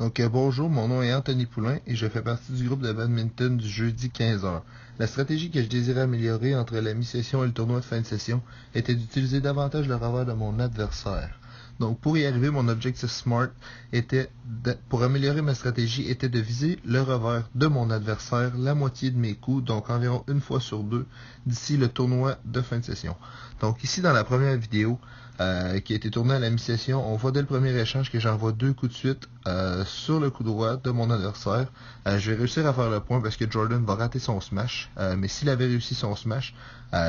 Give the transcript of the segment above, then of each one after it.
Bonjour, mon nom est Anthony Poulain et je fais partie du groupe de badminton du jeudi 15h. La stratégie que je désirais améliorer entre la mi-session et le tournoi de fin de session était d'utiliser davantage le revers de mon adversaire. Donc pour y arriver, mon objectif SMART pour améliorer ma stratégie, était de viser le revers de mon adversaire la moitié de mes coups, donc environ une fois sur deux, d'ici le tournoi de fin de session. Donc ici dans la première vidéo, qui a été tournée à la mi-session, on voit dès le premier échange que j'envoie deux coups de suite sur le coup droit de mon adversaire. Je vais réussir à faire le point parce que Jordan va rater son smash, mais s'il avait réussi son smash,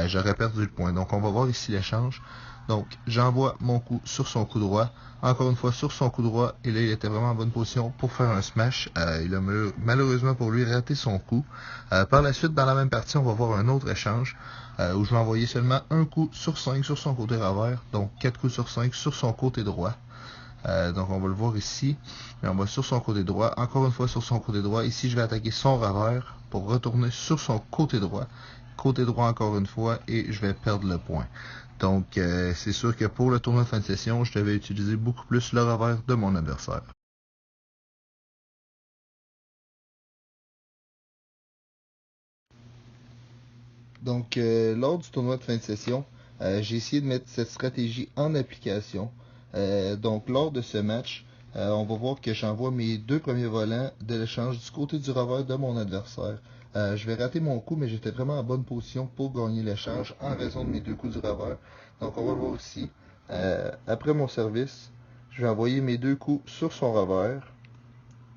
j'aurais perdu le point. Donc on va voir ici l'échange. Donc j'envoie mon coup sur son coup droit, encore une fois sur son coup droit, et là il était vraiment en bonne position pour faire un smash. Il a malheureusement pour lui raté son coup. Par la suite, dans la même partie, on va voir un autre échange où je vais envoyer seulement un coup sur 5 sur son côté revers, donc 4 coups sur 5 sur son côté droit. Donc on va le voir ici, mais on va sur son côté droit, encore une fois sur son côté droit. Ici je vais attaquer son revers pour retourner sur son côté droit encore une fois, et je vais perdre le point. Donc c'est sûr que pour le tournoi de fin de session, je devais utiliser beaucoup plus le revers de mon adversaire. Lors du tournoi de fin de session, j'ai essayé de mettre cette stratégie en application. Lors de ce match, on va voir que j'envoie mes deux premiers volants de l'échange du côté du revers de mon adversaire. Je vais rater mon coup, mais j'étais vraiment en bonne position pour gagner l'échange en raison de mes deux coups du revers. Donc on va le voir ici. Après mon service, je vais envoyer mes deux coups sur son revers.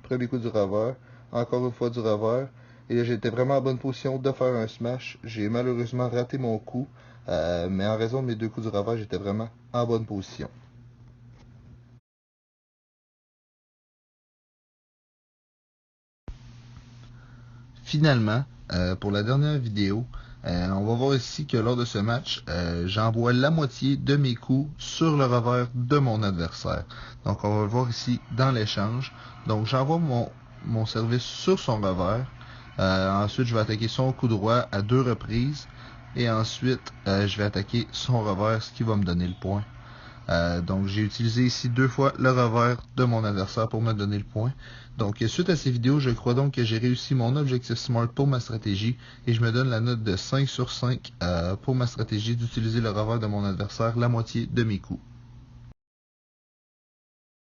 Premier coup du revers, encore une fois du revers. Et là, j'étais vraiment en bonne position de faire un smash. J'ai malheureusement raté mon coup, mais en raison de mes deux coups du revers, j'étais vraiment en bonne position. Finalement, pour la dernière vidéo, on va voir ici que lors de ce match, j'envoie la moitié de mes coups sur le revers de mon adversaire. Donc on va le voir ici dans l'échange. Donc j'envoie mon service sur son revers. Ensuite, je vais attaquer son coup droit à deux reprises. Et ensuite, je vais attaquer son revers, ce qui va me donner le point. Donc j'ai utilisé ici deux fois le revers de mon adversaire pour me donner le point. Donc suite à ces vidéos, je crois donc que j'ai réussi mon objectif SMART pour ma stratégie et je me donne la note de 5 sur 5 pour ma stratégie d'utiliser le revers de mon adversaire la moitié de mes coups.